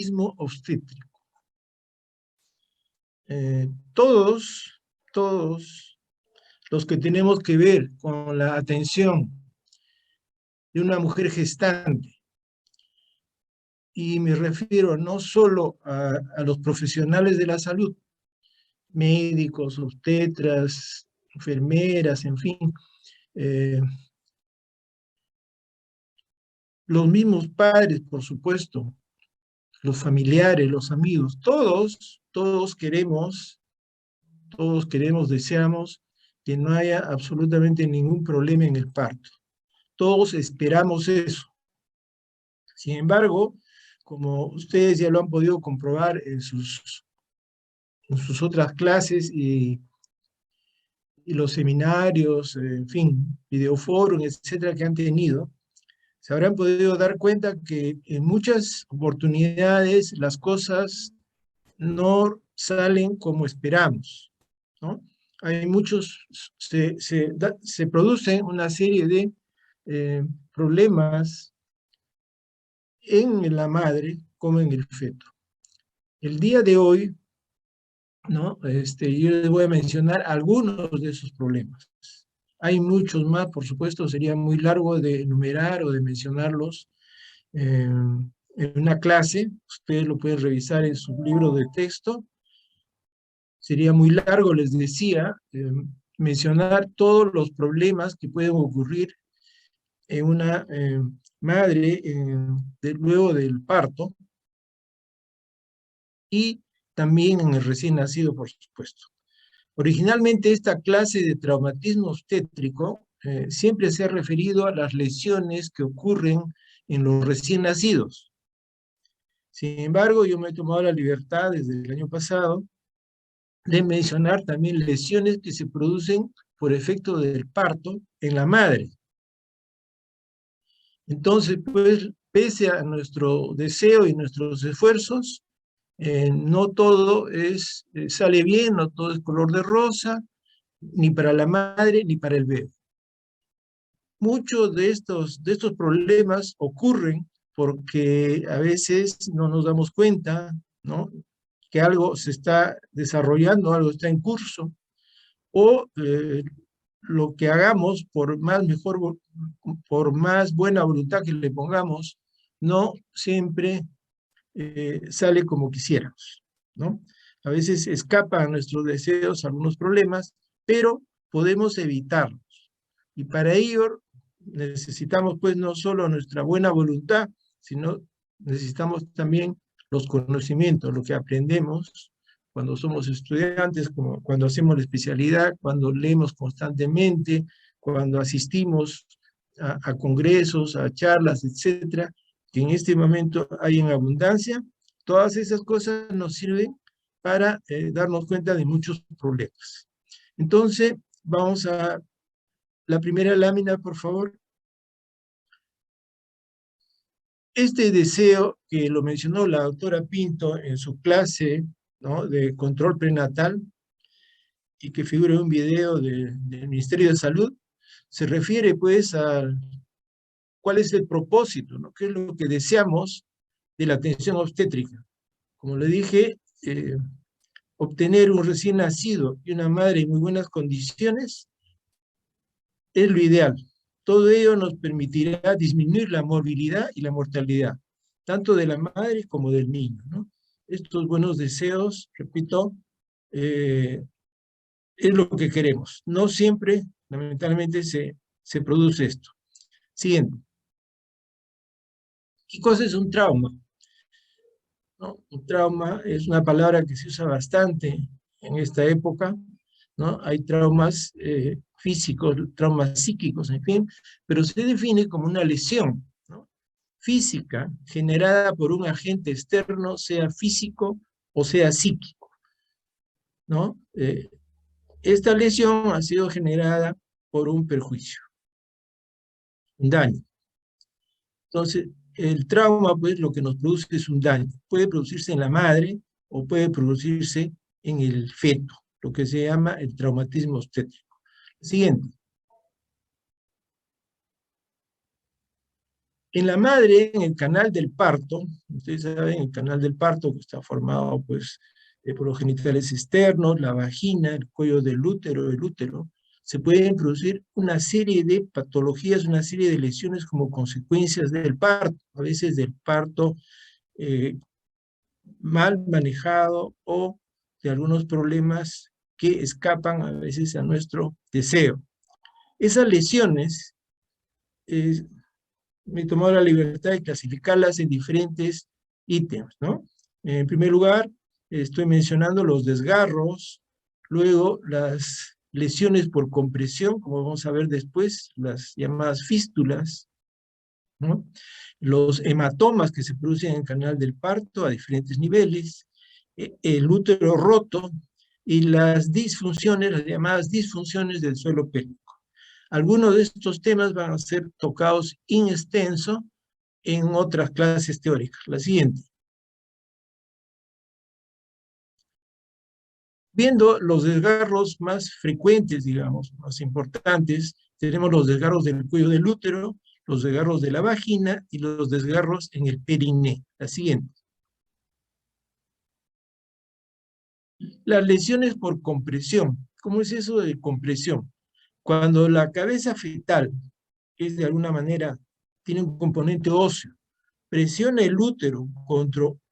traumatismo obstétrico. Todos los que tenemos que ver con la atención de una mujer gestante, y me refiero no solo a los profesionales de la salud, médicos, obstetras, enfermeras, en fin, los mismos padres, por supuesto, los familiares, los amigos, todos queremos, deseamos que no haya absolutamente ningún problema en el parto. Todos esperamos eso. Sin embargo, como ustedes ya lo han podido comprobar en sus otras clases y los seminarios, en fin, videoforos, etcétera, que han tenido, se habrán podido dar cuenta que en muchas oportunidades las cosas no salen como esperamos, ¿no? Hay muchos, se producen una serie de problemas en la madre como en el feto. El día de hoy, ¿no? Yo les voy a mencionar algunos de esos problemas. Hay muchos más, por supuesto, sería muy largo de enumerar o de mencionarlos en una clase. Ustedes lo pueden revisar en su libro de texto. Sería muy largo, les decía, mencionar todos los problemas que pueden ocurrir en una madre luego del parto, y también en el recién nacido, por supuesto. Originalmente esta clase de traumatismo obstétrico siempre se ha referido a las lesiones que ocurren en los recién nacidos. Sin embargo, yo me he tomado la libertad desde el año pasado de mencionar también lesiones que se producen por efecto del parto en la madre. Entonces, pues, pese a nuestro deseo y nuestros esfuerzos, no todo sale bien, no todo es color de rosa, ni para la madre ni para el bebé. Muchos de estos problemas ocurren porque a veces no nos damos cuenta, ¿no?, que algo se está desarrollando, algo está en curso, o lo que hagamos, por más buena voluntad que le pongamos, no siempre sale como quisiéramos, ¿no? A veces escapan a nuestros deseos algunos problemas, pero podemos evitarlos. Y para ello necesitamos, pues, no solo nuestra buena voluntad, sino necesitamos también los conocimientos, lo que aprendemos cuando somos estudiantes, como cuando hacemos la especialidad, cuando leemos constantemente, cuando asistimos a congresos, a charlas, etcétera, que en este momento hay en abundancia. Todas esas cosas nos sirven para darnos cuenta de muchos problemas. Entonces, vamos a la primera lámina, por favor. Este deseo, que lo mencionó la doctora Pinto en su clase, ¿no?, de control prenatal, y que figura en un video del Ministerio de Salud, se refiere, pues, a cuál es el propósito, ¿no?, qué es lo que deseamos de la atención obstétrica. Como le dije, obtener un recién nacido y una madre en muy buenas condiciones es lo ideal. Todo ello nos permitirá disminuir la morbilidad y la mortalidad, tanto de la madre como del niño, ¿no? Estos buenos deseos, repito, es lo que queremos. No siempre, lamentablemente, se produce esto. Siguiente. ¿Qué cosa es un trauma? ¿No? Un trauma es una palabra que se usa bastante en esta época, ¿no? Hay traumas físicos, traumas psíquicos, en fin, pero se define como una lesión, ¿no?, física generada por un agente externo, sea físico o sea psíquico, ¿no? Esta lesión ha sido generada por un perjuicio, un daño. Entonces, el trauma, pues, lo que nos produce es un daño. Puede producirse en la madre o puede producirse en el feto, lo que se llama el traumatismo obstétrico. Siguiente. En la madre, en el canal del parto, ustedes saben, el canal del parto que está formado pues, por los genitales externos, la vagina, el cuello del útero, el útero, se pueden producir una serie de patologías, una serie de lesiones como consecuencias del parto, a veces del parto mal manejado o de algunos problemas que escapan a veces a nuestro deseo. Esas lesiones me he tomado la libertad de clasificarlas en diferentes ítems, ¿no? En primer lugar, estoy mencionando los desgarros, luego las lesiones por compresión, como vamos a ver después, las llamadas fístulas, ¿no? Los hematomas que se producen en el canal del parto a diferentes niveles, el útero roto y las disfunciones, las llamadas disfunciones del suelo pélvico. Algunos de estos temas van a ser tocados in extenso en otras clases teóricas. La siguiente. Viendo los desgarros más frecuentes, digamos, más importantes, tenemos los desgarros del cuello del útero, los desgarros de la vagina y los desgarros en el periné. La siguiente. Las lesiones por compresión. ¿Cómo es eso de compresión? Cuando la cabeza fetal, que es de alguna manera, tiene un componente óseo, presiona el útero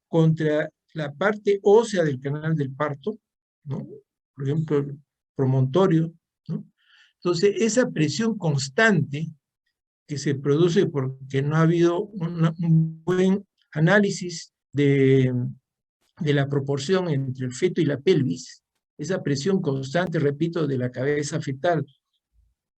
contra la parte ósea del canal del parto, ¿no? Por ejemplo, el promontorio, ¿no? Entonces, esa presión constante que se produce porque no ha habido un buen análisis de la proporción entre el feto y la pelvis, esa presión constante, repito, de la cabeza fetal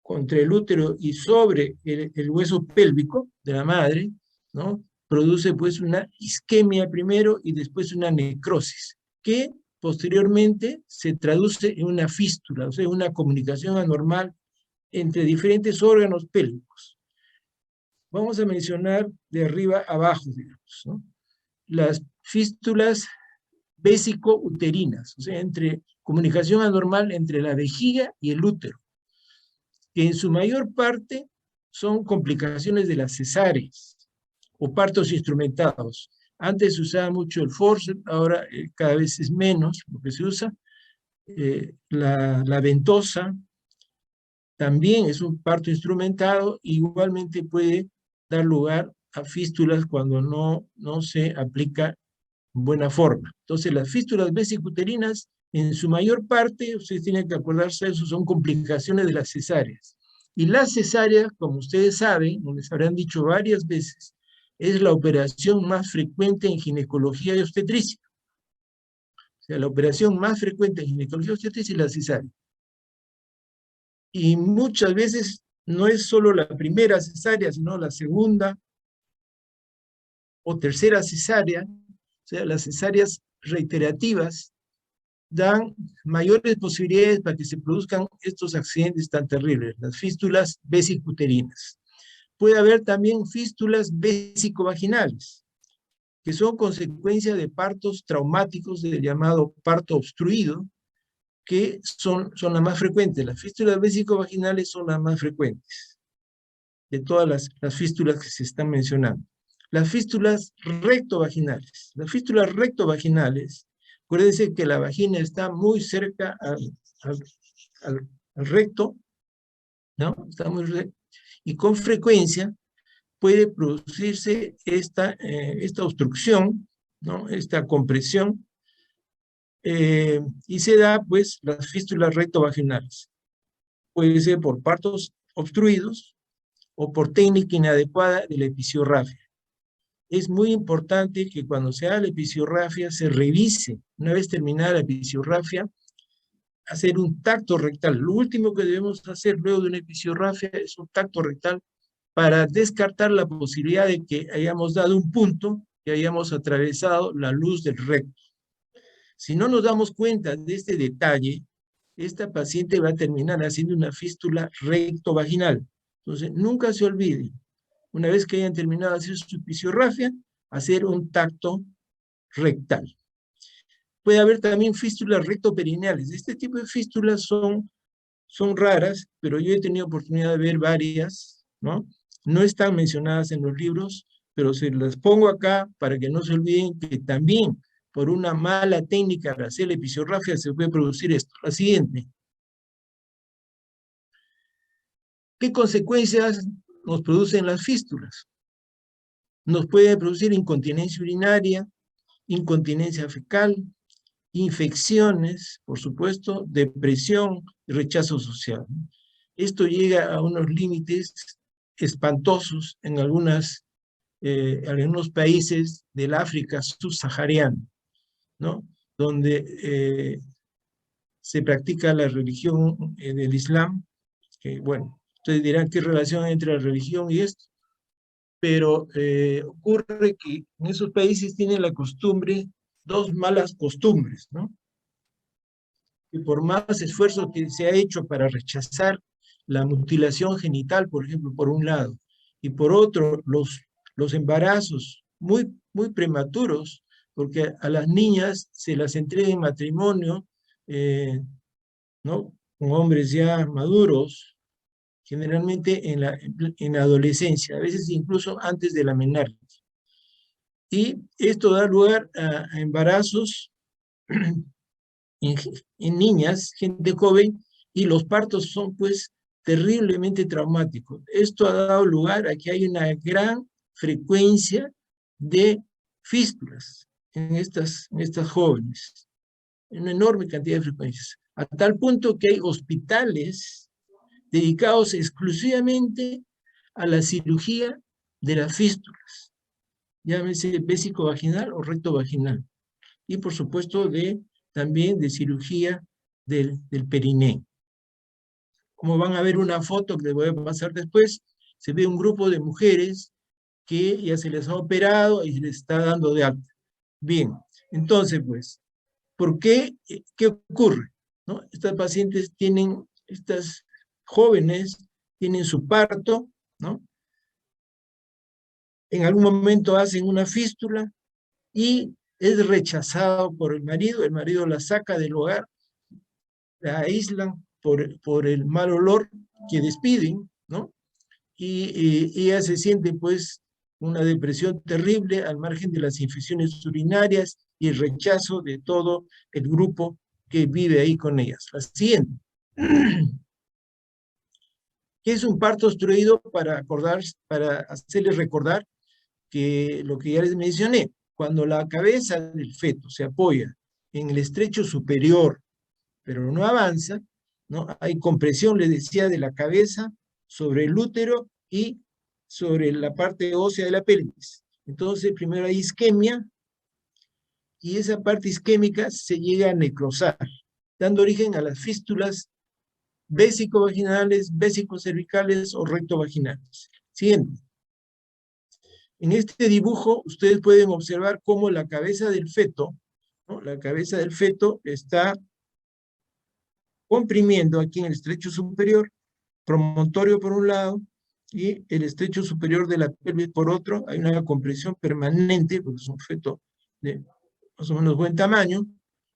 contra el útero y sobre el hueso pélvico de la madre, ¿no? Produce pues una isquemia primero y después una necrosis, que posteriormente se traduce en una fístula, o sea, una comunicación anormal entre diferentes órganos pélvicos. Vamos a mencionar de arriba a abajo, digamos, ¿no? Las fístulas vésico-uterinas, o sea, entre comunicación anormal entre la vejiga y el útero, que en su mayor parte son complicaciones de las cesáreas o partos instrumentados. Antes se usaba mucho el forceps, ahora cada vez es menos lo que se usa. La ventosa también es un parto instrumentado, igualmente puede dar lugar a fístulas cuando no se aplica en buena forma. Entonces, las fístulas vesicuterinas, en su mayor parte, ustedes tienen que acordarse de eso, son complicaciones de las cesáreas. Y la cesárea, como ustedes saben, les habrán dicho varias veces, es la operación más frecuente en ginecología y obstetricia. O sea, la operación más frecuente en ginecología y obstetricia es la cesárea. Y muchas veces no es solo la primera cesárea, sino la segunda o tercera cesárea, o sea, las cesáreas reiterativas dan mayores posibilidades para que se produzcan estos accidentes tan terribles, las fístulas vesicuterinas. Puede haber también fístulas vesicovaginales, que son consecuencia de partos traumáticos del llamado parto obstruido, que son las más frecuentes. Las fístulas vesicovaginales son las más frecuentes de todas las fístulas que se están mencionando. Las fístulas rectovaginales. Las fístulas rectovaginales, acuérdense que la vagina está muy cerca al recto, ¿no? Está muy recto, y con frecuencia puede producirse esta obstrucción, ¿no? Esta compresión, y se da, pues, las fístulas rectovaginales. Puede ser por partos obstruidos o por técnica inadecuada de la episiorrafia. Es muy importante que cuando se haga la episiorrafia se revise, una vez terminada la episiorrafia, hacer un tacto rectal. Lo último que debemos hacer luego de una episiorrafia es un tacto rectal para descartar la posibilidad de que hayamos dado un punto, que hayamos atravesado la luz del recto. Si no nos damos cuenta de este detalle, esta paciente va a terminar haciendo una fístula rectovaginal. Entonces, nunca se olvide, una vez que hayan terminado de hacer su episiorrafia, hacer un tacto rectal. Puede haber también fístulas rectoperineales. Este tipo de fístulas son raras, pero yo he tenido oportunidad de ver varias, ¿no? No están mencionadas en los libros, pero se las pongo acá para que no se olviden que también por una mala técnica de hacer la episografía se puede producir esto. La siguiente. ¿Qué consecuencias nos producen las fístulas? Nos puede producir incontinencia urinaria, incontinencia fecal, infecciones, por supuesto, depresión y rechazo social. Esto llega a unos límites espantosos en algunos países del África subsahariana, ¿no? Donde se practica la religión del Islam, que bueno, ustedes dirán qué relación hay entre la religión y esto, pero ocurre que en esos países tienen la costumbre, dos malas costumbres, ¿no? Que por más esfuerzo que se ha hecho para rechazar la mutilación genital, por ejemplo, por un lado, y por otro, los embarazos muy prematuros, porque a las niñas se las entrega en matrimonio, ¿no? Con hombres ya maduros, generalmente en la adolescencia, a veces incluso antes de la menarquia. Y esto da lugar a embarazos en, en niñas, gente joven, y los partos son pues terriblemente traumáticos. Esto ha dado lugar a que hay una gran frecuencia de fístulas en estas jóvenes, una enorme cantidad de frecuencias, a tal punto que hay hospitales dedicados exclusivamente a la cirugía de las fístulas, llámese vésico-vaginal o recto-vaginal, y por supuesto también de cirugía del periné. Como van a ver una foto que les voy a pasar después, se ve un grupo de mujeres que ya se les ha operado y se les está dando de alta. Bien, entonces pues, ¿por qué? ¿Qué ocurre? ¿No? Estas pacientes estas jóvenes tienen su parto, ¿no? En algún momento hacen una fístula y es rechazado por el marido la saca del hogar, la aíslan por el mal olor que despiden, ¿no? Y ella se siente pues una depresión terrible al margen de las infecciones urinarias y el rechazo de todo el grupo que vive ahí con ellas. La siguiente. ¿Qué es un parto obstruido? Para hacerles recordar que lo que ya les mencioné, cuando la cabeza del feto se apoya en el estrecho superior, pero no avanza, ¿no? Hay compresión, les decía, de la cabeza sobre el útero y sobre la parte ósea de la pelvis. Entonces, primero hay isquemia, y esa parte isquémica se llega a necrosar, dando origen a las fístulas vésico-vaginales, vésico-cervicales o recto-vaginales. Siguiente. En este dibujo ustedes pueden observar cómo la cabeza del feto, ¿no? La cabeza del feto está comprimiendo aquí en el estrecho superior, promontorio por un lado y el estrecho superior de la pelvis por otro. Hay una compresión permanente porque es un feto de más o menos buen tamaño,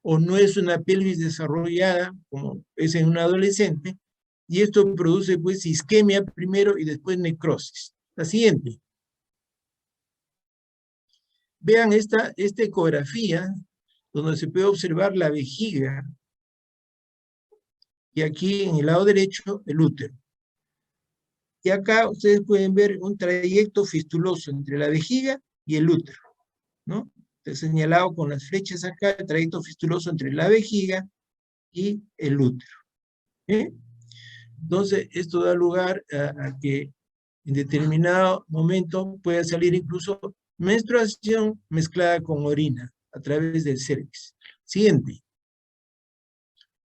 o no es una pelvis desarrollada como es en un adolescente, y esto produce pues isquemia primero y después necrosis. La siguiente. Vean esta ecografía donde se puede observar la vejiga y aquí en el lado derecho el útero. Y acá ustedes pueden ver un trayecto fistuloso entre la vejiga y el útero, ¿no? Está señalado con las flechas acá el trayecto fistuloso entre la vejiga y el útero. ¿Eh? Entonces, esto da lugar a que en determinado momento pueda salir incluso menstruación mezclada con orina a través del cervix. Siguiente.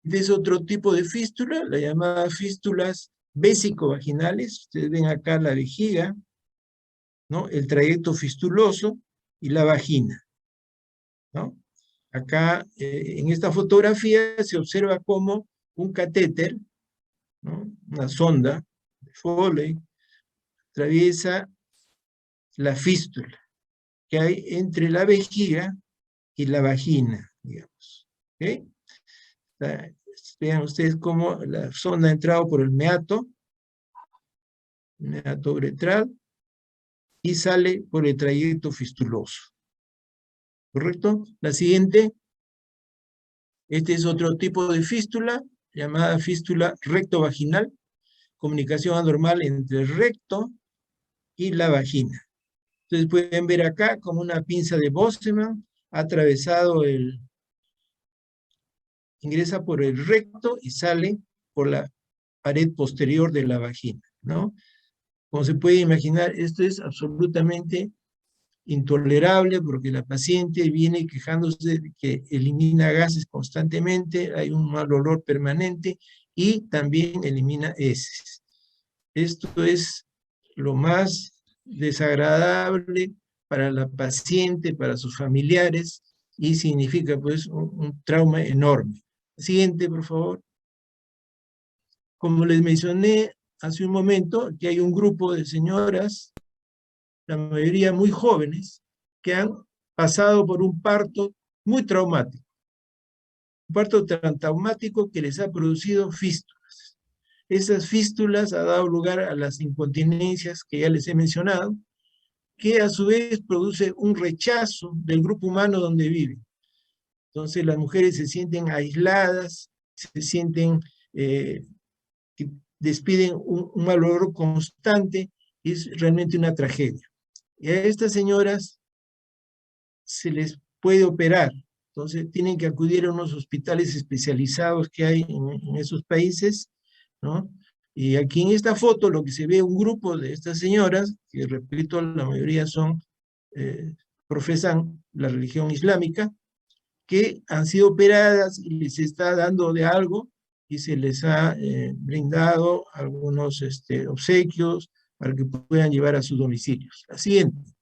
Es otro tipo de fístula, la llamada fístulas vésico-vaginales. Ustedes ven acá la vejiga, ¿no? El trayecto fistuloso y la vagina, ¿no? Acá, en esta fotografía, se observa cómo un catéter, ¿no? Una sonda de Foley, atraviesa la fístula que hay entre la vejiga y la vagina, digamos. ¿Okay? Vean ustedes cómo la sonda ha entrado por el meato neonato uretral, y sale por el trayecto fistuloso. ¿Correcto? La siguiente, este es otro tipo de fístula, llamada fístula rectovaginal, comunicación anormal entre el recto y la vagina. Entonces pueden ver acá como una pinza de Bosseman ha atravesado ingresa por el recto y sale por la pared posterior de la vagina, ¿no? Como se puede imaginar, esto es absolutamente intolerable porque la paciente viene quejándose de que elimina gases constantemente, hay un mal olor permanente y también elimina heces. Esto es lo más desagradable para la paciente, para sus familiares, y significa pues un trauma enorme. Siguiente, por favor. Como les mencioné hace un momento, aquí hay un grupo de señoras, la mayoría muy jóvenes, que han pasado por un parto muy traumático. Un parto tan traumático que les ha producido fístulas. Esas fístulas han dado lugar a las incontinencias que ya les he mencionado, que a su vez produce un rechazo del grupo humano donde viven. Entonces las mujeres se sienten aisladas, se sienten que despiden un mal olor constante, y es realmente una tragedia. Y a estas señoras se les puede operar, entonces tienen que acudir a unos hospitales especializados que hay en esos países, ¿no? Y aquí en esta foto lo que se ve un grupo de estas señoras, que repito, la mayoría profesan la religión islámica, que han sido operadas y les está dando de algo y se les ha brindado algunos obsequios para que puedan llevar a sus domicilios. La siguiente.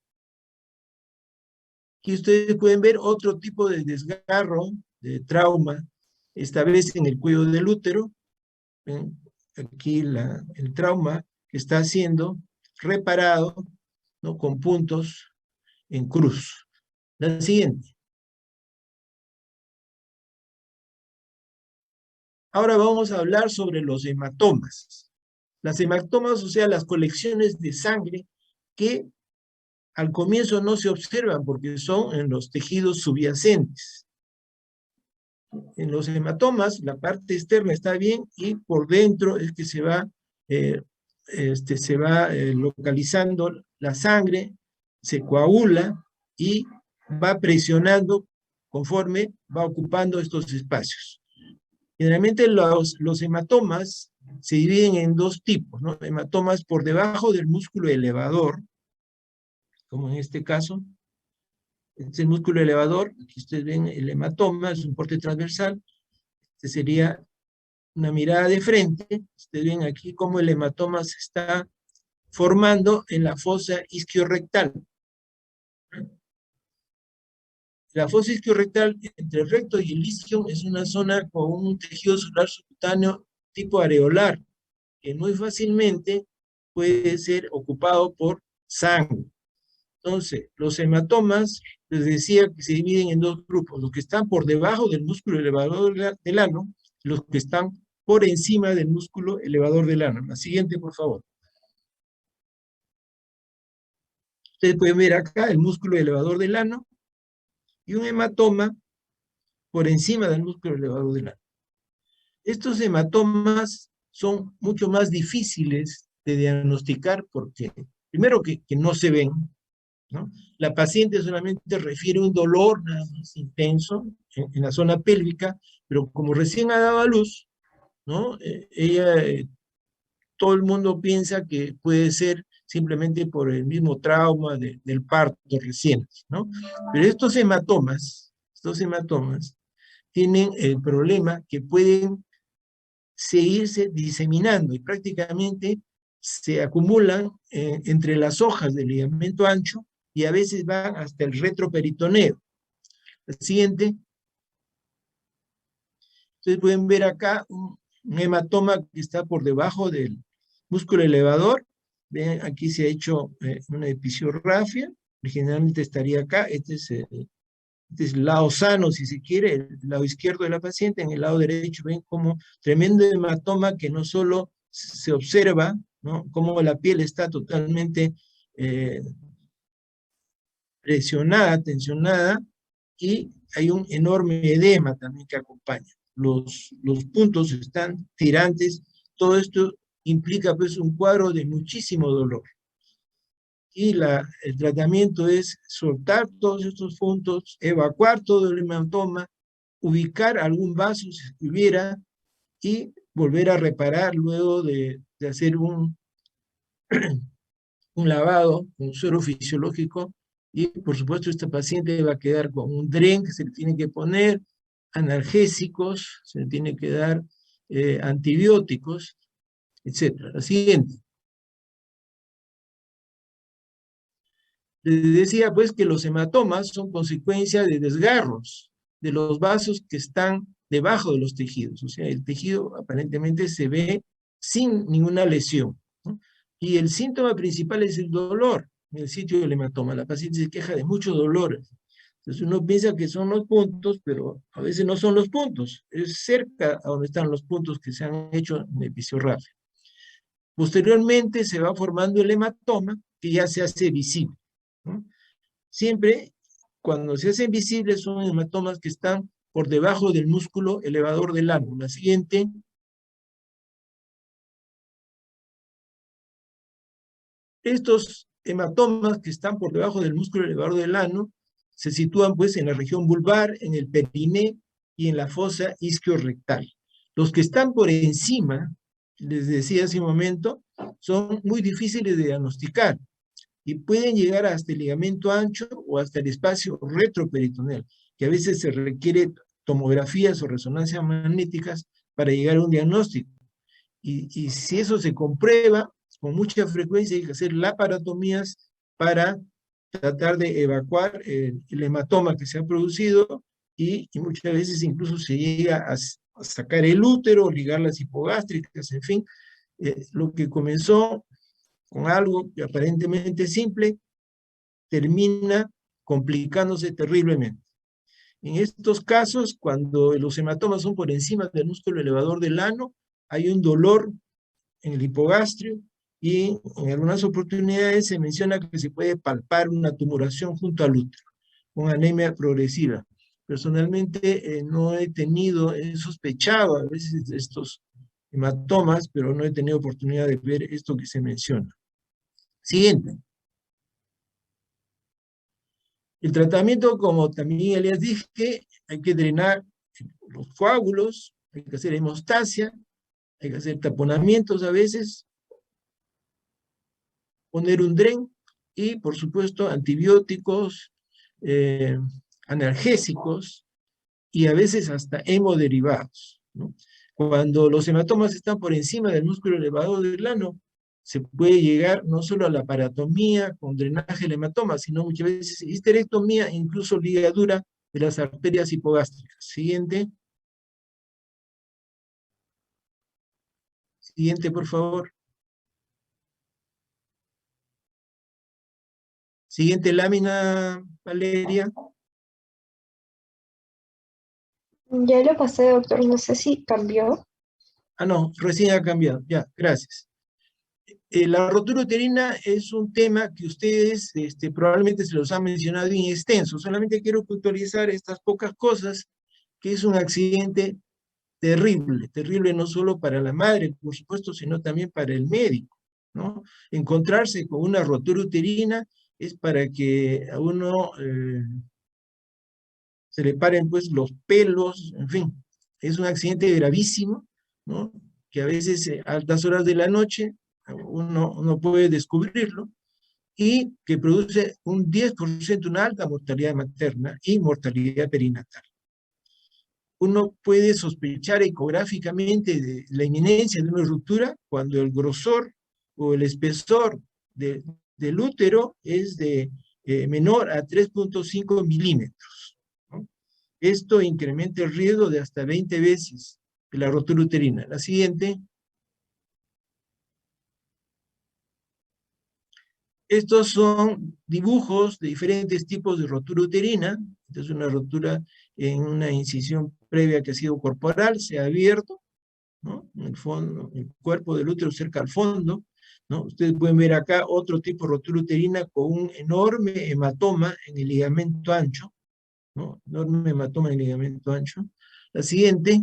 Aquí ustedes pueden ver otro tipo de desgarro, de trauma, esta vez en el cuello del útero. ¿Ven? Aquí el trauma que está siendo reparado, ¿no? Con puntos en cruz. La siguiente. Ahora vamos a hablar sobre los hematomas. Las hematomas, o sea, las colecciones de sangre que al comienzo no se observan porque son en los tejidos subyacentes. En los hematomas, la parte externa está bien y por dentro es que se va localizando la sangre, se coagula y va presionando conforme va ocupando estos espacios. Generalmente los hematomas se dividen en dos tipos, ¿no? Hematomas por debajo del músculo elevador, como en este caso. Este es el músculo elevador, aquí ustedes ven el hematoma, es un corte transversal. Este sería una mirada de frente. Ustedes ven aquí cómo el hematoma se está formando en la fosa isquiorrectal. La fosa isquiorrectal entre el recto y el isquio es una zona con un tejido celular subcutáneo tipo areolar, que muy fácilmente puede ser ocupado por sangre. Entonces, los hematomas, les decía que se dividen en dos grupos, los que están por debajo del músculo elevador del ano, y los que están por encima del músculo elevador del ano. La siguiente, por favor. Ustedes pueden ver acá el músculo elevador del ano y un hematoma por encima del músculo elevador del ano. Estos hematomas son mucho más difíciles de diagnosticar porque, primero, que no se ven, ¿no? La paciente solamente refiere un dolor nada más intenso en la zona pélvica, pero como recién ha dado a luz, ¿no? Todo el mundo piensa que puede ser simplemente por el mismo trauma del parto reciente, ¿no? Pero estos hematomas tienen el problema que pueden seguirse diseminando y prácticamente se acumulan entre las hojas del ligamento ancho y a veces van hasta el retroperitoneo. El siguiente. Ustedes pueden ver acá un hematoma que está por debajo del músculo elevador. Ven, aquí se ha hecho una episiografía. Originalmente estaría acá. Este es el lado sano, si se quiere, el lado izquierdo de la paciente. En el lado derecho ven como tremendo hematoma que no solo se observa ¿no? Cómo la piel está totalmente presionada, tensionada, y hay un enorme edema también que acompaña. Los puntos están tirantes, todo esto implica pues un cuadro de muchísimo dolor. Y el tratamiento es soltar todos estos puntos, evacuar todo el hematoma, ubicar algún vaso si hubiera, y volver a reparar luego de hacer un lavado con suero fisiológico, y por supuesto esta paciente va a quedar con un DREN que se le tiene que poner, analgésicos, se le tiene que dar antibióticos, etc. La siguiente. Les decía pues que los hematomas son consecuencia de desgarros de los vasos que están debajo de los tejidos, o sea, el tejido aparentemente se ve sin ninguna lesión, ¿no? Y el síntoma principal es el dolor en el sitio del hematoma. La paciente se queja de muchos dolores. Entonces uno piensa que son los puntos, pero a veces no son los puntos, es cerca a donde están los puntos que se han hecho en episodiografía. Posteriormente se va formando el hematoma que ya se hace visible, ¿no? Siempre cuando se hacen visibles son hematomas que están por debajo del músculo elevador del ano. La siguiente. Estos hematomas que están por debajo del músculo elevador del ano se sitúan pues en la región vulvar, en el periné y en la fosa isquiorrectal. Los que están por encima, les decía hace un momento, son muy difíciles de diagnosticar y pueden llegar hasta el ligamento ancho o hasta el espacio retroperitoneal, que a veces se requiere tomografías o resonancias magnéticas para llegar a un diagnóstico. Y si eso se comprueba, con mucha frecuencia hay que hacer laparotomías para tratar de evacuar el hematoma que se ha producido, y muchas veces incluso se llega a sacar el útero, ligar las hipogástricas, en fin, lo que comenzó con algo que aparentemente simple, termina complicándose terriblemente. En estos casos, cuando los hematomas son por encima del músculo elevador del ano, hay un dolor en el hipogastrio, y en algunas oportunidades se menciona que se puede palpar una tumoración junto al útero, con anemia progresiva. Personalmente no he tenido, he sospechado a veces de estos hematomas, pero no he tenido oportunidad de ver esto que se menciona. Siguiente. El tratamiento, como también ya les dije, hay que drenar los coágulos, hay que hacer hemostasia, hay que hacer taponamientos a veces, poner un DREN y, por supuesto, antibióticos, analgésicos y a veces hasta hemoderivados, ¿no? Cuando los hematomas están por encima del músculo elevador del ano, se puede llegar no solo a la paratomía con drenaje del hematoma, sino muchas veces histerectomía e incluso ligadura de las arterias hipogástricas. Siguiente. Siguiente, por favor. Siguiente lámina, Valeria. Ya lo pasé, doctor, no sé si cambió. Ah, no, recién ha cambiado. Ya, gracias. La rotura uterina es un tema que ustedes probablemente se los han mencionado en extenso. Solamente quiero puntualizar estas pocas cosas, que es un accidente terrible, terrible no solo para la madre, por supuesto, sino también para el médico, ¿no? Encontrarse con una rotura uterina es para que a uno se le paren pues los pelos, en fin, es un accidente gravísimo, ¿no? Que a veces a altas horas de la noche uno puede descubrirlo, y que produce un 10%, una alta mortalidad materna y mortalidad perinatal. Uno puede sospechar ecográficamente de la inminencia de una ruptura cuando el grosor o el espesor del útero es de menor a 3.5 milímetros, ¿no? Esto incrementa el riesgo de hasta 20 veces de la rotura uterina. La siguiente. Estos son dibujos de diferentes tipos de rotura uterina. Esta es una rotura en una incisión previa que ha sido corporal, se ha abierto, ¿no? En el fondo, el cuerpo del útero cerca al fondo. ¿no? Ustedes pueden ver acá otro tipo de rotura uterina con un enorme hematoma en el ligamento ancho, ¿no? Enorme hematoma en el ligamento ancho. La siguiente,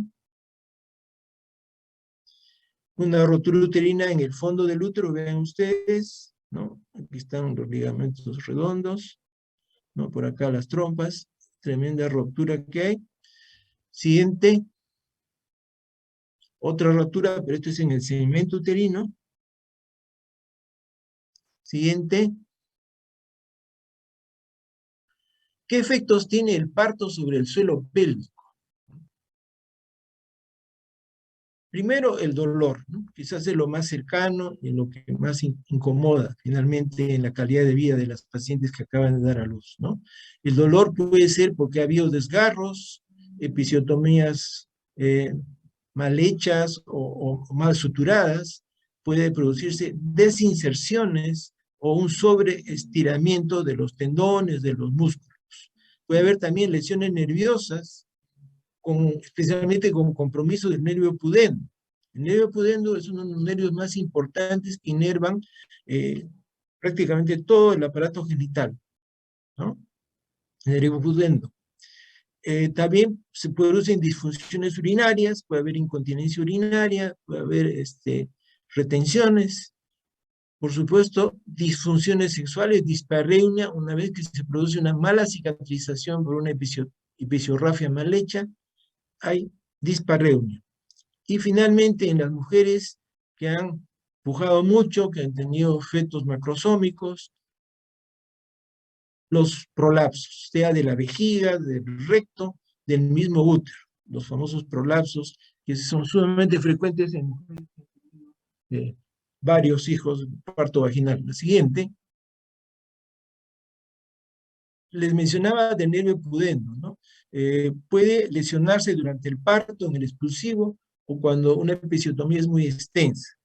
una rotura uterina en el fondo del útero, vean ustedes, ¿no? Aquí están los ligamentos redondos, ¿no? Por acá las trompas, tremenda rotura que hay. Siguiente, otra rotura, pero esto es en el segmento uterino. Siguiente. ¿Qué efectos tiene el parto sobre el suelo pélvico? Primero, el dolor, ¿no? Quizás es lo más cercano y lo que más incomoda finalmente en la calidad de vida de las pacientes que acaban de dar a luz, ¿no? El dolor puede ser porque ha habido desgarros, episiotomías mal hechas o mal suturadas, puede producirse desinserciones o un sobreestiramiento de los tendones, de los músculos. Puede haber también lesiones nerviosas, especialmente con compromiso del nervio pudendo. El nervio pudendo es uno de los nervios más importantes que inervan prácticamente todo el aparato genital, ¿no? El nervio pudendo. También se producen disfunciones urinarias, puede haber incontinencia urinaria, puede haber retenciones, por supuesto, disfunciones sexuales, dispareunia, una vez que se produce una mala cicatrización por una episiorrafia mal hecha, hay dispareunia. Y finalmente, en las mujeres que han pujado mucho, que han tenido fetos macrosómicos, los prolapsos, sea de la vejiga, del recto, del mismo útero, los famosos prolapsos, que son sumamente frecuentes en mujeres que han tenido varios hijos de parto vaginal. La siguiente, les mencionaba del nervio pudendo, ¿no? Puede lesionarse durante el parto, en el expulsivo, o cuando una episiotomía es muy extensa.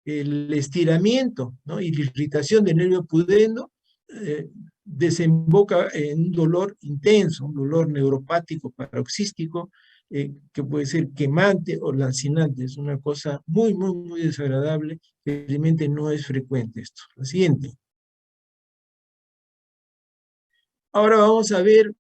El estiramiento, ¿no? Y la irritación del nervio pudendo desemboca en un dolor intenso, un dolor neuropático paroxístico, que puede ser quemante o lancinante. Es una cosa muy, muy, muy desagradable. Realmente no es frecuente esto. La siguiente. Ahora vamos a ver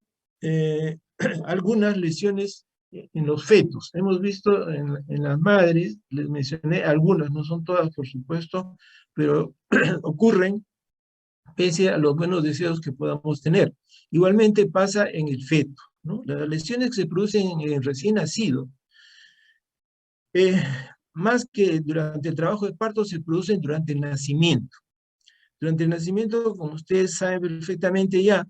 algunas lesiones en los fetos. Hemos visto en las madres, les mencioné algunas, no son todas por supuesto, pero ocurren pese a los buenos deseos que podamos tener. Igualmente pasa en el feto, ¿no? Las lesiones que se producen en el recién nacido, más que durante el trabajo de parto, se producen durante el nacimiento. Durante el nacimiento, como ustedes saben perfectamente ya,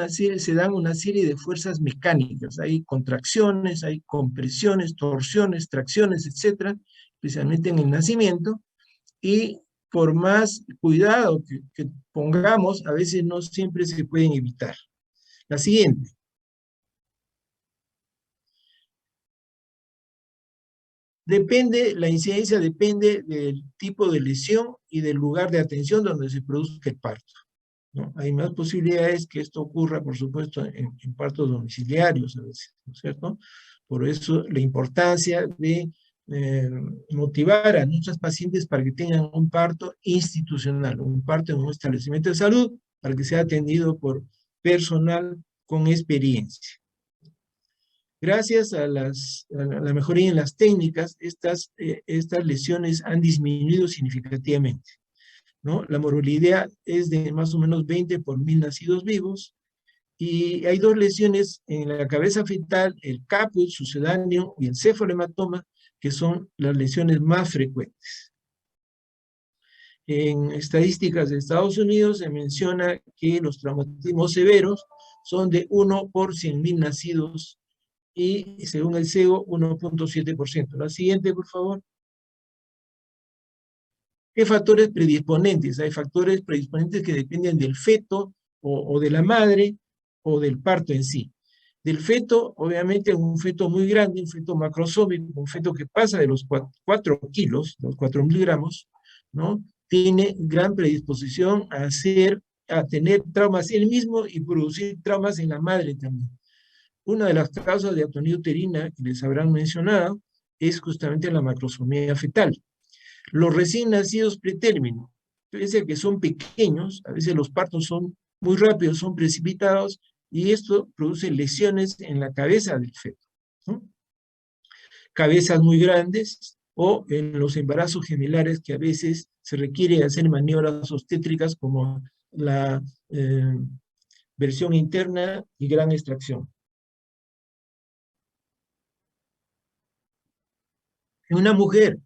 se dan una serie de fuerzas mecánicas, hay contracciones, hay compresiones, torsiones, tracciones, etcétera, especialmente en el nacimiento, y por más cuidado que pongamos, a veces no siempre se pueden evitar. La siguiente. La incidencia depende del tipo de lesión y del lugar de atención donde se produzca el parto, ¿no? Hay más posibilidades que esto ocurra, por supuesto, en partos domiciliarios a veces, ¿no es cierto? Por eso la importancia de motivar a nuestras pacientes para que tengan un parto institucional, un parto en un establecimiento de salud, para que sea atendido por personal con experiencia. Gracias a la mejoría en las técnicas, estas lesiones han disminuido significativamente, ¿no? La morbilidad es de más o menos 20 por 1000 nacidos vivos, y hay dos lesiones en la cabeza fetal, el caput sucedáneo y el cefalohematoma, que son las lesiones más frecuentes. En estadísticas de Estados Unidos se menciona que los traumatismos severos son de 1 por 100.000 nacidos, y según el CEO, 1.7%. La siguiente, por favor. ¿Qué factores predisponentes? Hay factores predisponentes que dependen del feto o de la madre o del parto en sí. Del feto, obviamente, un feto muy grande, un feto macrosómico, un feto que pasa de los 4 kilos, los 4.000 gramos, ¿no? Tiene gran predisposición a tener traumas él mismo y producir traumas en la madre también. Una de las causas de atonía uterina que les habrán mencionado es justamente la macrosomía fetal. Los recién nacidos pretérmino, pese a que son pequeños, a veces los partos son muy rápidos, son precipitados, y esto produce lesiones en la cabeza del feto, ¿no? Cabezas muy grandes, o en los embarazos gemelares, que a veces se requiere hacer maniobras obstétricas como la versión interna y gran extracción. En una mujer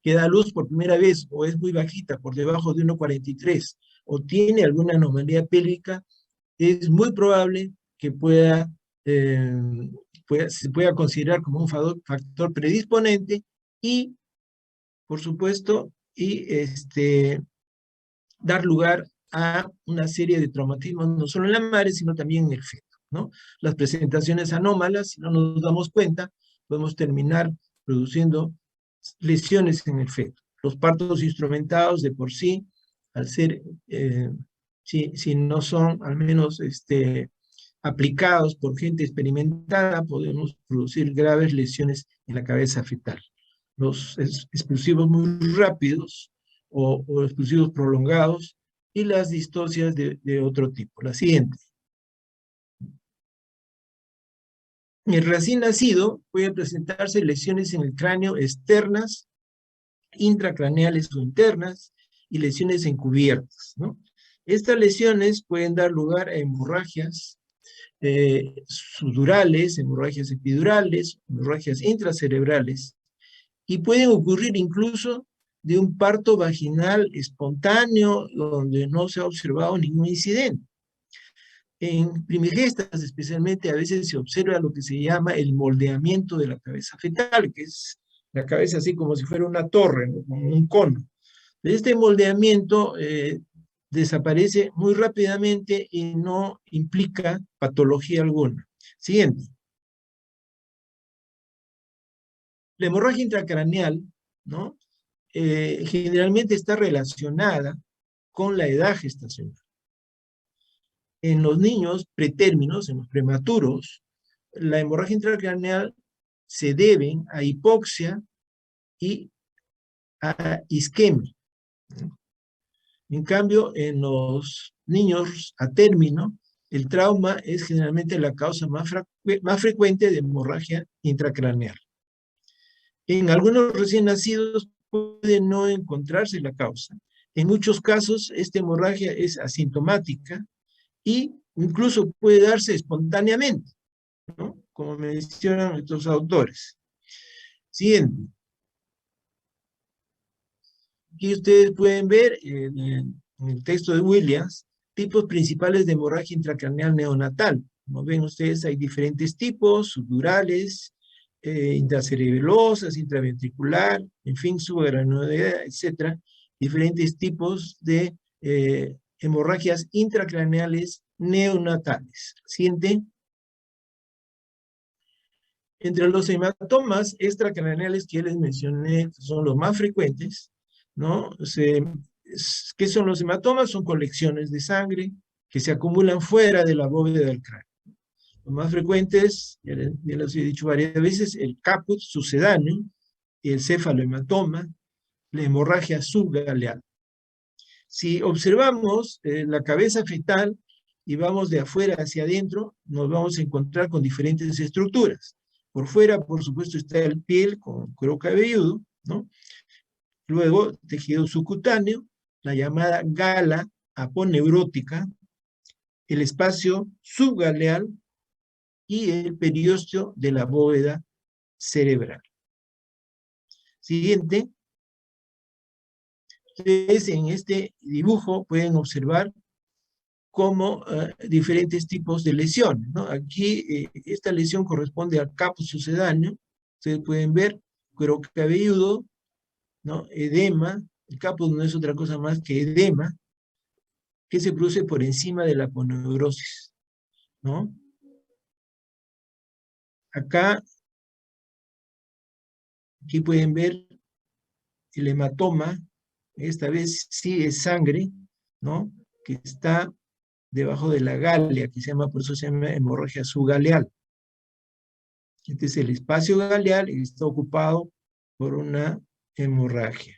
que da luz por primera vez o es muy bajita, por debajo de 1,43, o tiene alguna anomalía pélvica, es muy probable que eh, se pueda considerar como un factor predisponente y, por supuesto, dar lugar a una serie de traumatismos, no solo en la madre, sino también en el feto, ¿no? Las presentaciones anómalas, si no nos damos cuenta, podemos terminar produciendo lesiones en el feto. Los partos instrumentados de por sí, al ser, si no son al menos aplicados por gente experimentada, podemos producir graves lesiones en la cabeza fetal. Los explosivos muy rápidos o explosivos prolongados y las distocias de otro tipo. La siguiente. En el recién nacido puede presentarse lesiones en el cráneo externas, intracraneales o internas, y lesiones encubiertas, ¿no? Estas lesiones pueden dar lugar a hemorragias sudurales, hemorragias epidurales, hemorragias intracerebrales, y pueden ocurrir incluso de un parto vaginal espontáneo donde no se ha observado ningún incidente. En primigestas, especialmente, a veces se observa lo que se llama el moldeamiento de la cabeza fetal, que es la cabeza así como si fuera una torre, ¿no? Como un cono. Este moldeamiento desaparece muy rápidamente y no implica patología alguna. Siguiente. La hemorragia intracraneal, ¿no? Generalmente está relacionada con la edad gestacional. En los niños pretérminos, en los prematuros, la hemorragia intracraneal se debe a hipoxia y a isquemia. En cambio, en los niños a término, el trauma es generalmente la causa más frecuente de hemorragia intracraneal. En algunos recién nacidos puede no encontrarse la causa. En muchos casos, esta hemorragia es asintomática y incluso puede darse espontáneamente, ¿no? Como mencionan estos autores. Siguiente. Aquí ustedes pueden ver en el texto de Williams tipos principales de hemorragia intracraneal neonatal. Como ven ustedes, hay diferentes tipos: subdurales, intracerebelosas, intraventricular, en fin, subaracnoidea, etc. Diferentes tipos de hemorragias intracraneales neonatales. Siguiente. Entre los hematomas extracraneales que les mencioné, son los más frecuentes, ¿no? ¿Qué son los hematomas? Son colecciones de sangre que se acumulan fuera de la bóveda del cráneo. Los más frecuentes, ya les he dicho varias veces, el caput sucedáneo, el cefalohematoma, la hemorragia subgaleal. Si observamos la cabeza fetal y vamos de afuera hacia adentro, nos vamos a encontrar con diferentes estructuras. Por fuera, por supuesto, está el piel con cuero cabelludo, ¿no? Luego, tejido subcutáneo, la llamada gala aponeurótica, el espacio subgaleal y el periósteo de la bóveda cerebral. Siguiente. Ustedes en este dibujo pueden observar como diferentes tipos de lesiones, ¿no? Aquí esta lesión corresponde al caput sucedáneo. Ustedes pueden ver cuero cabelludo, ¿no? Edema. El caput no es otra cosa más que edema que se produce por encima de la aponeurosis, ¿no? Aquí pueden ver el hematoma. Esta vez sí es sangre, ¿no? Que está debajo de la galea, que se llama, por eso se llama hemorragia subgaleal. Este es el espacio galeal y está ocupado por una hemorragia.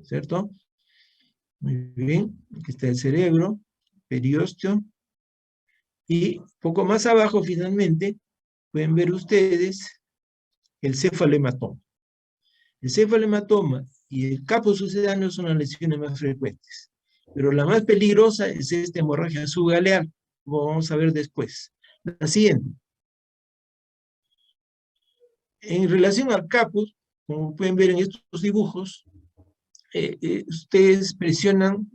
¿cierto? Muy bien, aquí está el cerebro, periósteo, y poco más abajo, finalmente, pueden ver ustedes el cefalohematoma. El cefalohematoma y el capo sucedáneo son las lesiones más frecuentes, pero la más peligrosa es esta hemorragia subgaleal, como vamos a ver después. La siguiente. En relación al caput, como pueden ver en estos dibujos, ustedes presionan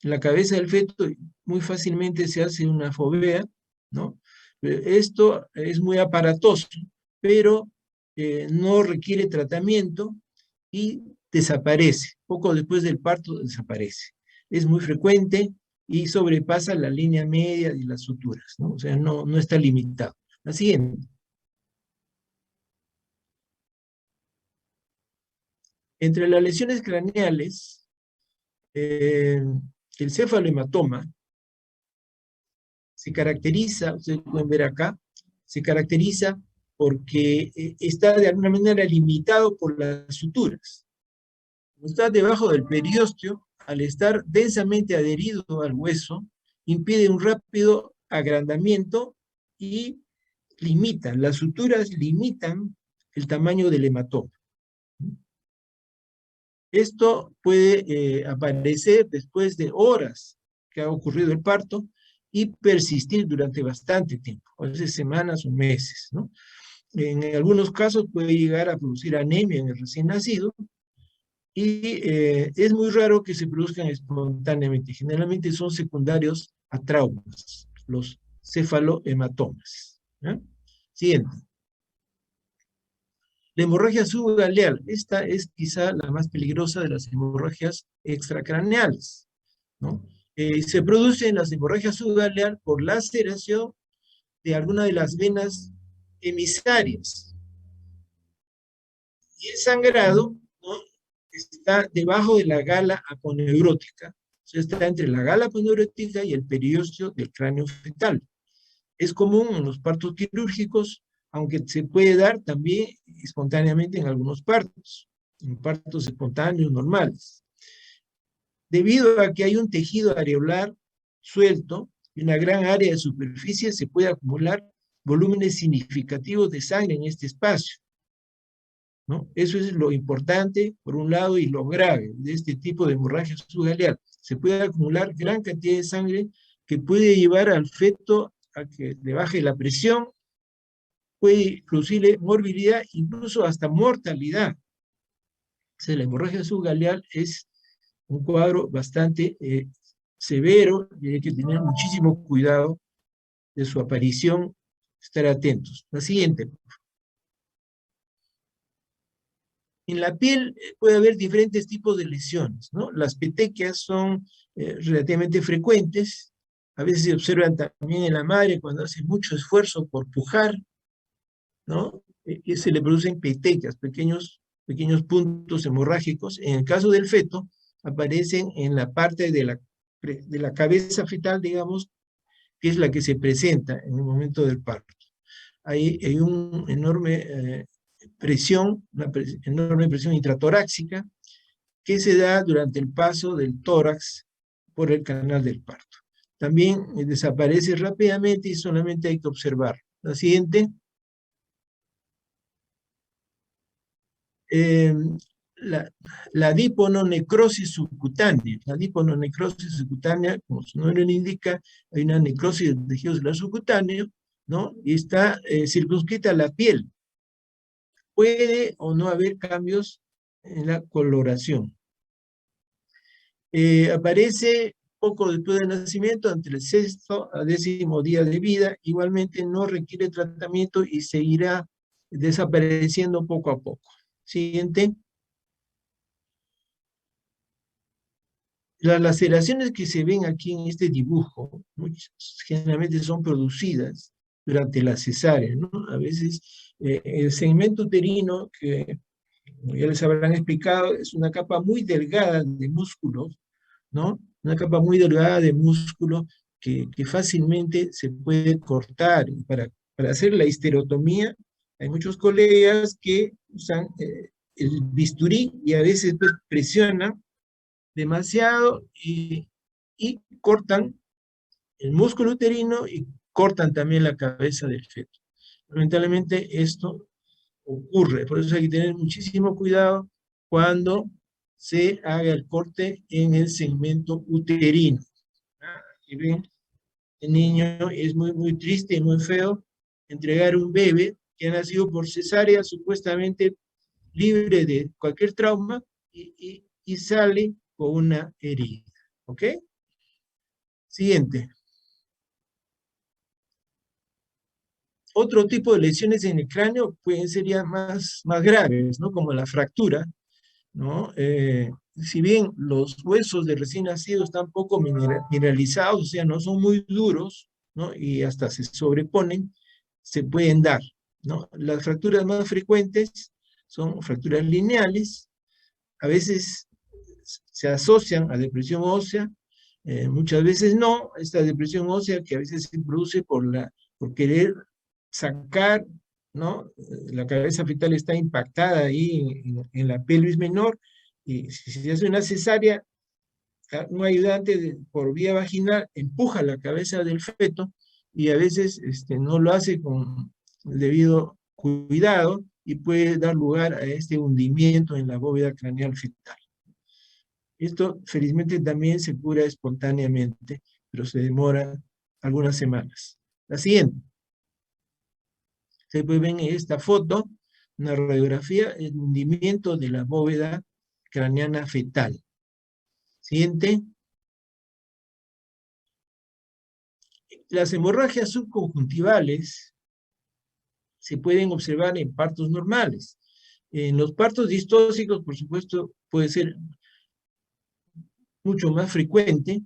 la cabeza del feto y muy fácilmente se hace una fovea, ¿no? Esto es muy aparatoso, pero no requiere tratamiento y desaparece. Poco después del parto desaparece. Es muy frecuente y sobrepasa la línea media y las suturas, ¿no? O sea, no está limitado. La siguiente. Entre las lesiones craneales, el cefalohematoma se caracteriza, ustedes pueden ver acá, se caracteriza porque está de alguna manera limitado por las suturas. Está debajo del periósteo, al estar densamente adherido al hueso, impide un rápido agrandamiento y las suturas limitan el tamaño del hematoma. Esto puede aparecer después de horas que ha ocurrido el parto y persistir durante bastante tiempo, a veces semanas o meses, ¿no? En algunos casos puede llegar a producir anemia en el recién nacido y es muy raro que se produzcan espontáneamente. Generalmente son secundarios a traumas, los cefalohematomas. ¿Eh? Siguiente. La hemorragia subgaleal, esta es quizá la más peligrosa de las hemorragias extracraneales, ¿no? Se produce en las hemorragias subgaleal por laceración de alguna de las venas emisarias. Y el sangrado, ¿no?, está debajo de la gala aponeurótica, o sea, está entre la gala aponeurótica y el periósteo del cráneo fetal. Es común en los partos quirúrgicos, aunque se puede dar también espontáneamente en algunos partos, en partos espontáneos normales. Debido a que hay un tejido areolar suelto y una gran área de superficie, se puede acumular volúmenes significativos de sangre en este espacio, ¿no? Eso es lo importante, por un lado, y lo grave de este tipo de hemorragia subgaleal. Se puede acumular gran cantidad de sangre que puede llevar al feto a que le baje la presión, puede producirle morbilidad, incluso hasta mortalidad. O sea, la hemorragia subgaleal es un cuadro bastante severo y hay que tener muchísimo cuidado de su aparición, estar atentos. La siguiente. En la piel puede haber diferentes tipos de lesiones, ¿no? Las petequias son relativamente frecuentes, a veces se observan también en la madre cuando hace mucho esfuerzo por pujar, ¿no? Y se le producen petequias, pequeños puntos hemorrágicos. En el caso del feto, aparecen en la parte de la cabeza fetal, digamos, que es la que se presenta en el momento del parto. Hay una enorme enorme presión intratorácica que se da durante el paso del tórax por el canal del parto. También desaparece rápidamente y solamente hay que observar. La siguiente. Eh, la adipononecrosis subcutánea. La adipononecrosis subcutánea, como su nombre le indica, hay una necrosis del tejido celular subcutáneo, ¿no? Y está circunscrita a la piel. Puede o no haber cambios en la coloración. Aparece poco después del nacimiento, entre el 6º a 10º día de vida. Igualmente no requiere tratamiento y seguirá desapareciendo poco a poco. Siguiente. Las laceraciones que se ven aquí en este dibujo, generalmente son producidas durante la cesárea, ¿no? A veces el segmento uterino, que como ya les habrán explicado, es una capa muy delgada de músculos, ¿no? Una capa muy delgada de músculo que fácilmente se puede cortar. Para hacer la histerotomía, hay muchos colegas que usan el bisturí y a veces pues, presionan demasiado y cortan el músculo uterino y cortan también la cabeza del feto. Lamentablemente esto ocurre, por eso hay que tener muchísimo cuidado cuando se haga el corte en el segmento uterino. Y ven, el niño es muy, muy triste y muy feo entregar un bebé que ha nacido por cesárea, supuestamente libre de cualquier trauma, y sale con una herida. ¿Ok? Siguiente. Otro tipo de lesiones en el cráneo pueden ser ya más graves, ¿no? Como la fractura, ¿no? Si bien los huesos de recién nacido están poco mineralizados, o sea, no son muy duros, ¿no? Y hasta se sobreponen, se pueden dar, ¿no? Las fracturas más frecuentes son fracturas lineales, a veces se asocian a depresión ósea, muchas veces no. Esta depresión ósea que a veces se produce por querer sacar, ¿no? La cabeza fetal está impactada ahí en la pelvis menor, y si se hace una cesárea, un ayudante por vía vaginal empuja la cabeza del feto y a veces no lo hace con el debido cuidado y puede dar lugar a este hundimiento en la bóveda craneal fetal. Esto felizmente también se cura espontáneamente, pero se demora algunas semanas. La siguiente. Se puede ver en esta foto una radiografía, el hundimiento de la bóveda craneana fetal. Siguiente. Las hemorragias subconjuntivales se pueden observar en partos normales. En los partos distóxicos, por supuesto, puede ser mucho más frecuente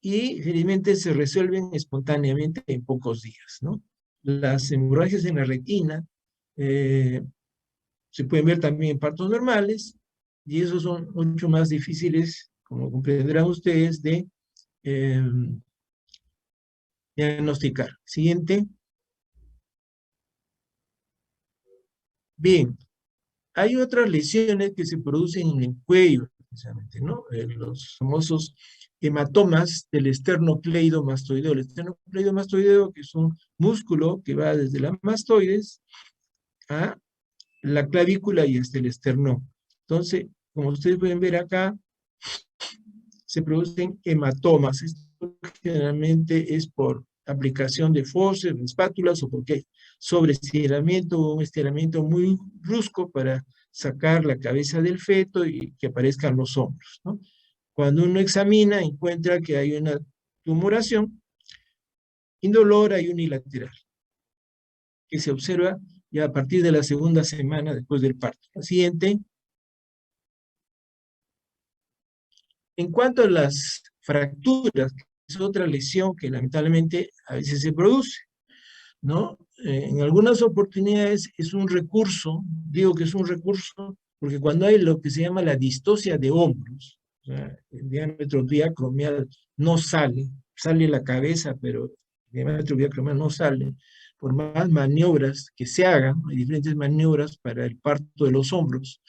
y felizmente se resuelven espontáneamente en pocos días, ¿no? Las hemorragias en la retina se pueden ver también en partos normales y esos son mucho más difíciles, como comprenderán ustedes, de eh, diagnosticar. Siguiente. Bien, hay otras lesiones que se producen en el cuello, precisamente, ¿no? Los famosos hematomas del esternocleidomastoideo. El esternocleidomastoideo, que es un músculo que va desde la mastoides a la clavícula y hasta el esternón. Entonces, como ustedes pueden ver acá, se producen hematomas. Esto generalmente es por aplicación de forceps, de espátulas, o porque hay sobreestiramiento o un estiramiento muy brusco para sacar la cabeza del feto y que aparezcan los hombros, ¿no? Cuando uno examina, encuentra que hay una tumoración indolora y unilateral, que se observa ya a partir de la segunda semana después del parto. La siguiente. En cuanto a las fracturas, es otra lesión que lamentablemente a veces se produce, ¿no? En algunas oportunidades es un recurso, digo que es un recurso, porque cuando hay lo que se llama la distosia de hombros, o sea, el diámetro diacromial no sale, sale la cabeza, pero el diámetro diacromial no sale, por más maniobras que se hagan, hay diferentes maniobras para el parto de los hombros,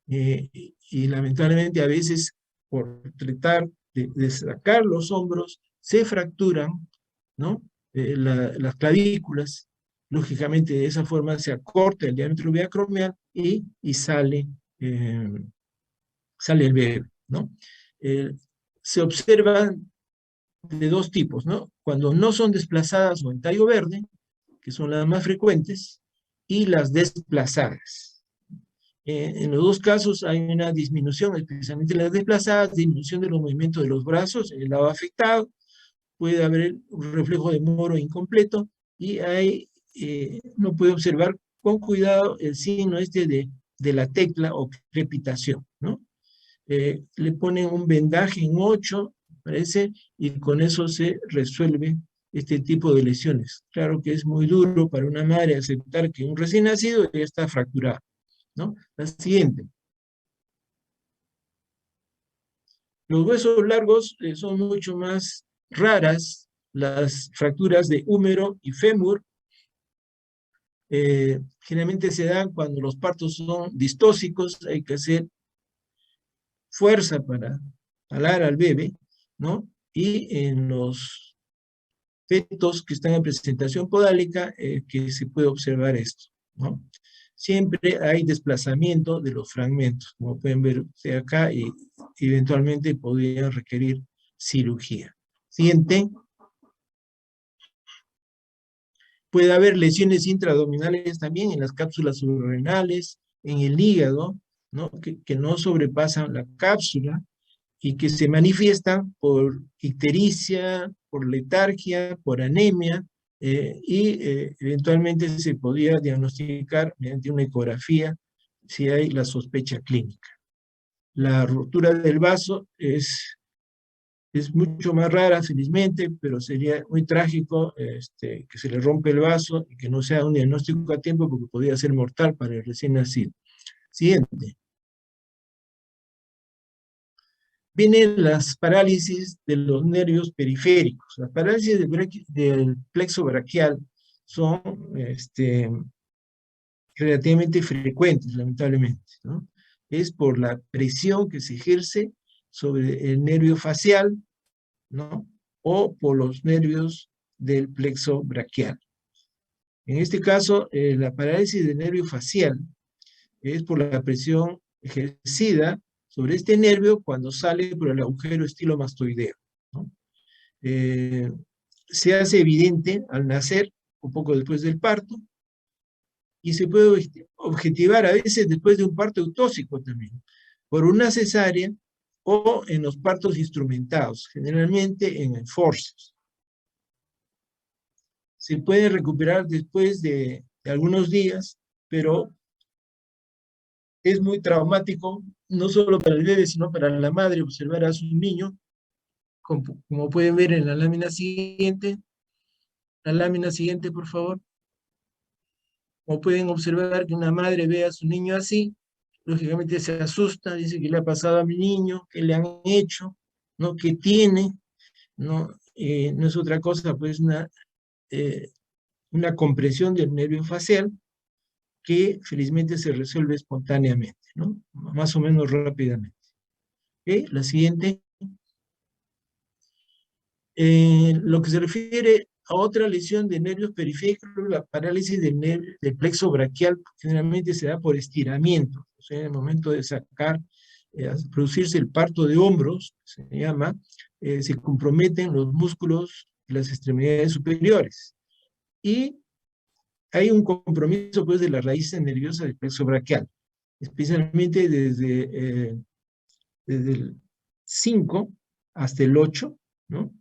y lamentablemente a veces por tratar de sacar los hombros se fracturan, ¿no? Las clavículas, lógicamente de esa forma se acorta el diámetro biacromial y eh, sale el bebé, ¿no? Se observan de dos tipos, ¿no? Cuando no son desplazadas o en tallo verde, que son las más frecuentes, y las desplazadas. En los dos casos hay una disminución, especialmente las desplazadas, disminución de los movimientos de los brazos en el lado afectado, puede haber un reflejo de Moro incompleto y ahí uno puede observar con cuidado el signo de la tecla o crepitación, ¿no? Le ponen un vendaje en 8, parece, y con eso se resuelve este tipo de lesiones. Claro que es muy duro para una madre aceptar que un recién nacido ya está fracturado, ¿no? La siguiente. Los huesos largos son mucho más raras, las fracturas de húmero y fémur. Generalmente se dan cuando los partos son distóxicos, hay que hacer fuerza para jalar al bebé, ¿no? Y en los fetos que están en presentación podálica, que se puede observar esto, ¿no? Siempre hay desplazamiento de los fragmentos, como pueden ver ustedes acá, y eventualmente podría requerir cirugía. Siguiente. Puede haber lesiones intraabdominales también en las cápsulas suprarrenales, en el hígado, ¿no? Que no sobrepasan la cápsula y que se manifiestan por ictericia, por letargia, por anemia, eventualmente se podría diagnosticar mediante una ecografía si hay la sospecha clínica. La rotura del vaso es mucho más rara, felizmente, pero sería muy trágico que se le rompe el vaso y que no sea un diagnóstico a tiempo porque podría ser mortal para el recién nacido. Siguiente. Vienen las parálisis de los nervios periféricos. Las parálisis del plexo braquial son relativamente frecuentes, lamentablemente, ¿no? Es por la presión que se ejerce sobre el nervio facial, ¿no? O por los nervios del plexo braquial. En este caso, la parálisis del nervio facial es por la presión ejercida sobre este nervio cuando sale por el agujero estilomastoideo, ¿no? Se hace evidente al nacer, un poco después del parto, y se puede objetivar a veces después de un parto eutóxico también, por una cesárea o en los partos instrumentados, generalmente en forceps. Se puede recuperar después de algunos días, pero es muy traumático, no solo para el bebé, sino para la madre, observar a su niño, como pueden ver en la lámina siguiente. La lámina siguiente, por favor. Como pueden observar que una madre ve a su niño así, lógicamente se asusta, dice que le ha pasado a mi niño, qué le han hecho, ¿no? ¿Qué tiene? ¿No? No es otra cosa, pues una compresión del nervio facial que felizmente se resuelve espontáneamente, ¿no? Más o menos rápidamente. ¿Okay? La siguiente. Lo que se refiere a otra lesión de nervios periféricos, la parálisis del plexo braquial, generalmente se da por estiramiento, o sea, en el momento de sacar, producirse el parto de hombros, se llama, se comprometen los músculos de las extremidades superiores. Y hay un compromiso, pues, de las raíces nerviosas del plexo braquial, especialmente desde el 5 hasta el 8, ¿no?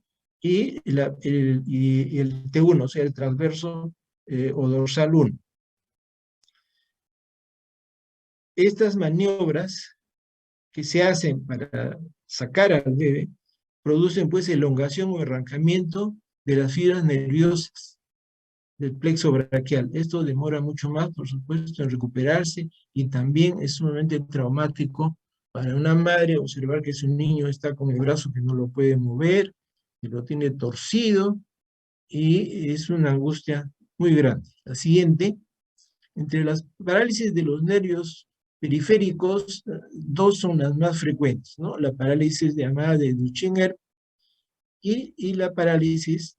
Y el T1, o sea, el transverso o dorsal 1. Estas maniobras que se hacen para sacar al bebé producen pues elongación o arrancamiento de las fibras nerviosas del plexo braquial. Esto demora mucho más, por supuesto, en recuperarse y también es sumamente traumático para una madre observar que su niño está con el brazo que no lo puede mover, que lo tiene torcido, y es una angustia muy grande. La siguiente, entre las parálisis de los nervios periféricos, dos son las más frecuentes, ¿no? La parálisis llamada de Duchenne y la parálisis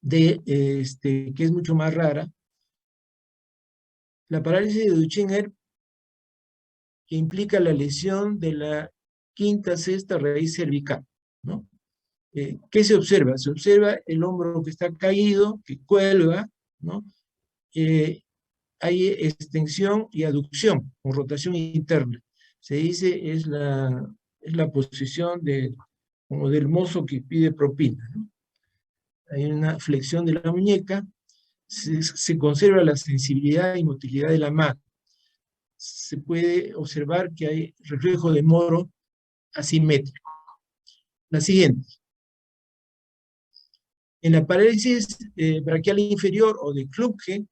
que es mucho más rara. La parálisis de Duchenne, que implica la lesión de la quinta sexta raíz cervical, ¿no? ¿Qué se observa? Se observa el hombro que está caído, que cuelga, ¿no? Hay extensión y aducción, con rotación interna. Se dice es la posición como del mozo que pide propina, ¿no? Hay una flexión de la muñeca, se conserva la sensibilidad y motilidad de la mano. Se puede observar que hay reflejo de Moro asimétrico. La siguiente. En la parálisis braquial inferior o de Klumpke,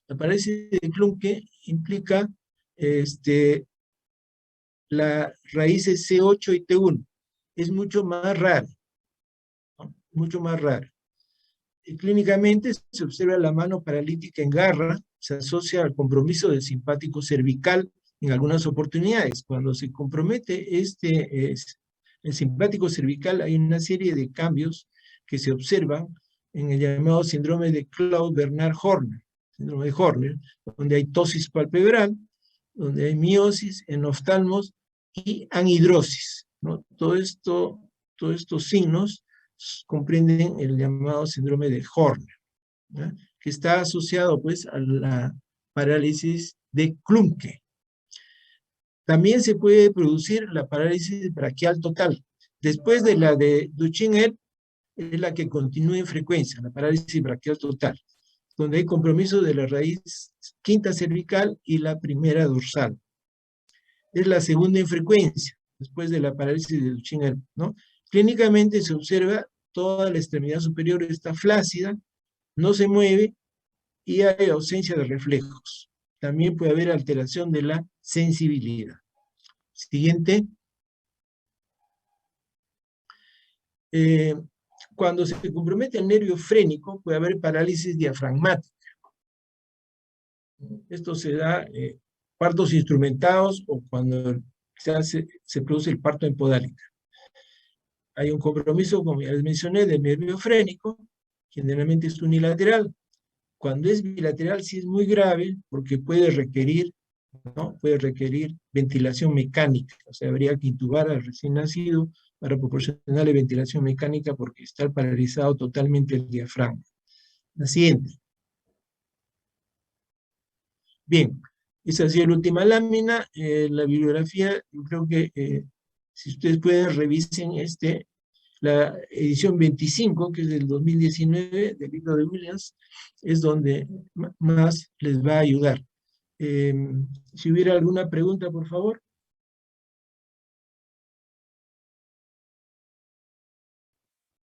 la parálisis de Klumpke implica las raíces C8 y T1. Es mucho más rara, ¿no? Mucho más rara. Clínicamente se observa la mano paralítica en garra, se asocia al compromiso del simpático cervical en algunas oportunidades. Cuando se compromete el simpático cervical, hay una serie de cambios que se observan en el llamado síndrome de Claude-Bernard-Horner, síndrome de Horner, donde hay ptosis palpebral, donde hay miosis, enoftalmos y anhidrosis, ¿no? Todos estos signos comprenden el llamado síndrome de Horner, ¿no? Que está asociado pues a la parálisis de Klumpke. También se puede producir la parálisis braquial total. Después de la de Duchenne, es la que continúa en frecuencia, la parálisis braquial total, donde hay compromiso de la raíz quinta cervical y la primera dorsal. Es la segunda en frecuencia, después de la parálisis de Duchenne, ¿no? Clínicamente se observa toda la extremidad superior está flácida, no se mueve y hay ausencia de reflejos. También puede haber alteración de la sensibilidad. Siguiente. Cuando se compromete el nervio frénico, puede haber parálisis diafragmática. Esto se da partos instrumentados o cuando se produce el parto en podálica. Hay un compromiso, como ya les mencioné, del nervio frénico, generalmente es unilateral. Cuando es bilateral sí es muy grave porque puede requerir, ¿no? Puede requerir ventilación mecánica, o sea, habría que intubar al recién nacido para proporcionarle ventilación mecánica porque está paralizado totalmente el diafragma. La siguiente. Bien, esa ha sido la última lámina. La bibliografía, yo creo que si ustedes pueden, revisen la edición 25, que es del 2019, del libro de Williams, es donde más les va a ayudar. Si hubiera alguna pregunta, por favor.